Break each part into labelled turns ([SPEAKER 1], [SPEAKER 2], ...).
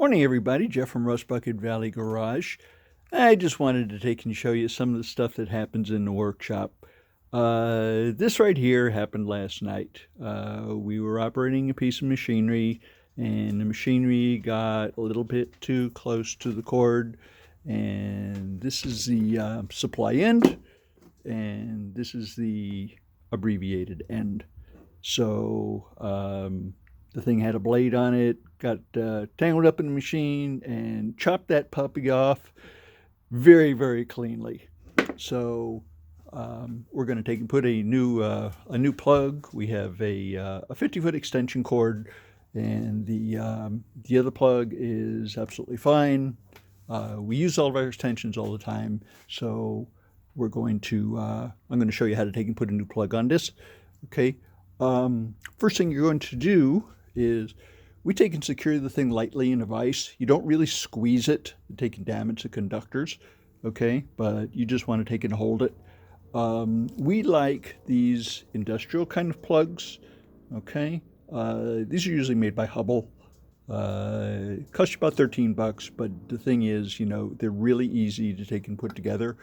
[SPEAKER 1] Morning, everybody. Jeff from Rust Bucket Valley Garage. I just wanted to take and show you some of the stuff that happens in the workshop. This right here happened last night. We were operating a piece of machinery, and the machinery got a little bit too close to the cord. And this is the supply end, and this is the abbreviated end. So the thing had a blade on it, got tangled up in the machine, and chopped that puppy off very, very cleanly. So we're going to take and put a new plug. We have a 50-foot extension cord, and the other plug is absolutely fine. We use all of our extensions all the time, so we're going to I'm going to show you how to take and put a new plug on this. Okay. First thing you're going to do is we take and secure the thing lightly in a vise. You don't really squeeze it, it can damage the conductors, okay? But you just want to take and hold it. We like these industrial kind of plugs, okay? These are usually made by Hubbell. Cost you about $13, but the thing is, they're really easy to take and put together.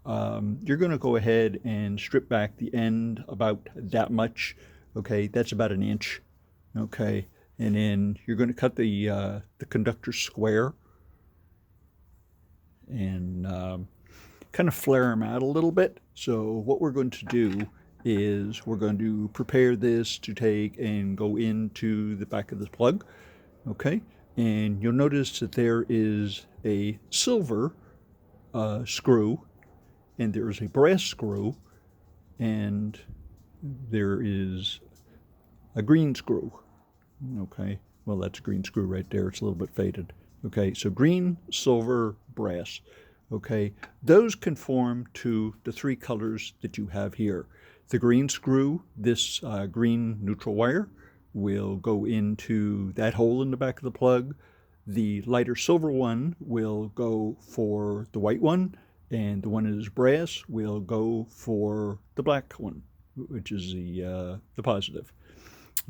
[SPEAKER 1] You're going to go ahead and strip back the end about that much. Okay, that's about an inch. Okay, and then you're going to cut the conductor square and kind of flare them out a little bit. So what we're going to do is we're going to prepare this to take and go into the back of the plug. Okay, and you'll notice that there is a silver screw, and there is a brass screw, and there is a green screw. Okay, well, that's a green screw right there. It's a little bit faded. Okay, so green, silver, brass. Okay, those conform to the three colors that you have here. The green screw, this green neutral wire, will go into that hole in the back of the plug. The lighter silver one will go for the white one, and the one that is brass will go for the black one, which is the positive.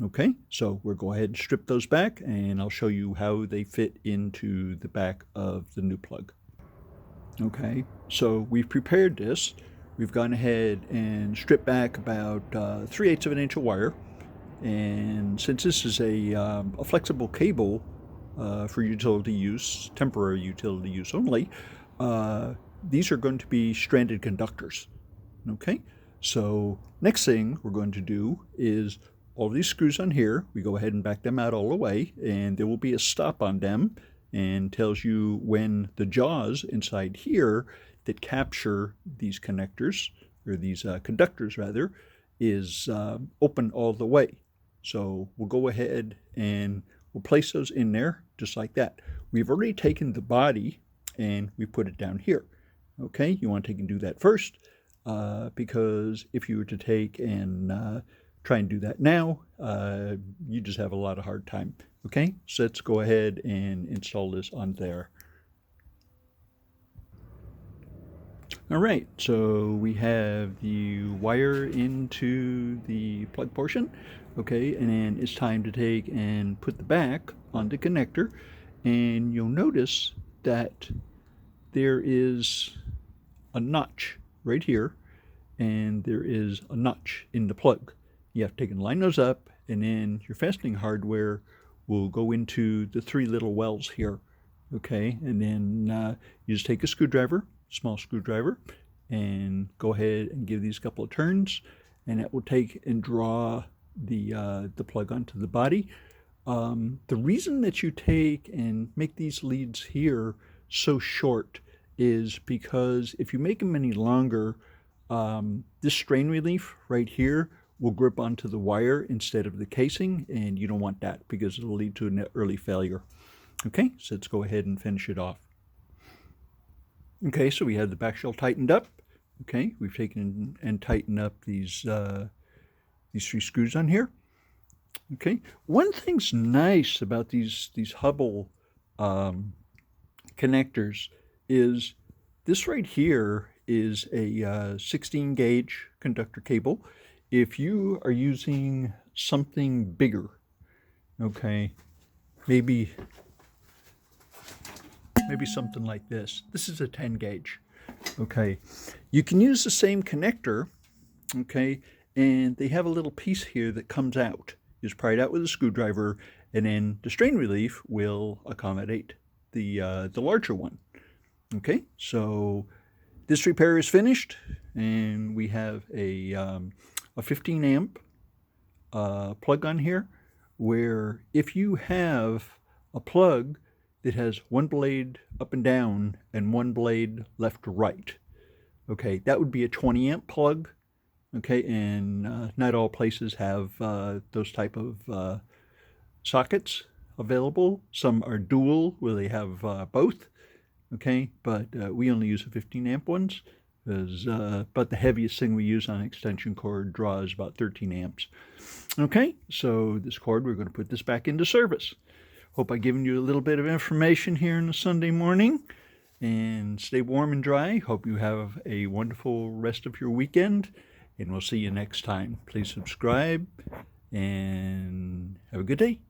[SPEAKER 1] Okay, so we'll go ahead and strip those back, and I'll show you how they fit into the back of the new plug. Okay, so we've prepared this. We've gone ahead and stripped back about 3/8 of an inch of wire, and since this is a flexible cable for utility use, temporary utility use only, these are going to be stranded conductors. Okay, so next thing we're going to do is all of these screws on here, we go ahead and back them out all the way, and there will be a stop on them and tells you when the jaws inside here that capture these connectors, or these conductors rather, is open all the way. So we'll go ahead and we'll place those in there just like that. We've already taken the body and we put it down here. Okay, you want to take and do that first, because if you were to take and try and do that now, you just have a lot of hard time. Okay, so let's go ahead and install this on there. All right, so we have the wire into the plug portion. Okay, and then it's time to take and put the back on the connector, and you'll notice that there is a notch right here, and there is a notch in the plug. You have to take and line those up, and then your fastening hardware will go into the three little wells here. Okay, and then you just take a screwdriver, small screwdriver, and go ahead and give these a couple of turns, and that will take and draw the plug onto the body. The reason that you take and make these leads here so short is because if you make them any longer, this strain relief right here will grip onto the wire instead of the casing, and you don't want that because it'll lead to an early failure. Okay, so let's go ahead and finish it off. Okay, so we have the back shell tightened up. Okay, we've taken and tightened up these three screws on here. Okay, one thing's nice about these Hubbell connectors is this right here is a 16 gauge conductor cable. If you are using something bigger, okay, maybe maybe something like this. This is a 10 gauge. Okay, you can use the same connector, okay, and they have a little piece here that comes out. You just pry it out with a screwdriver, and then the strain relief will accommodate the larger one. Okay, so this repair is finished, and we have a 15 amp plug on here, where if you have a plug that has one blade up and down and one blade left to right, okay, that would be a 20 amp plug. Okay, and not all places have those type of sockets available. Some are dual, where they have both. Okay, but we only use the 15 amp ones, because but the heaviest thing we use on extension cord draws about 13 amps. Okay, so this cord, we're going to put this back into service. Hope I've given you a little bit of information here on a Sunday morning. And stay warm and dry. Hope you have a wonderful rest of your weekend. And we'll see you next time. Please subscribe and have a good day.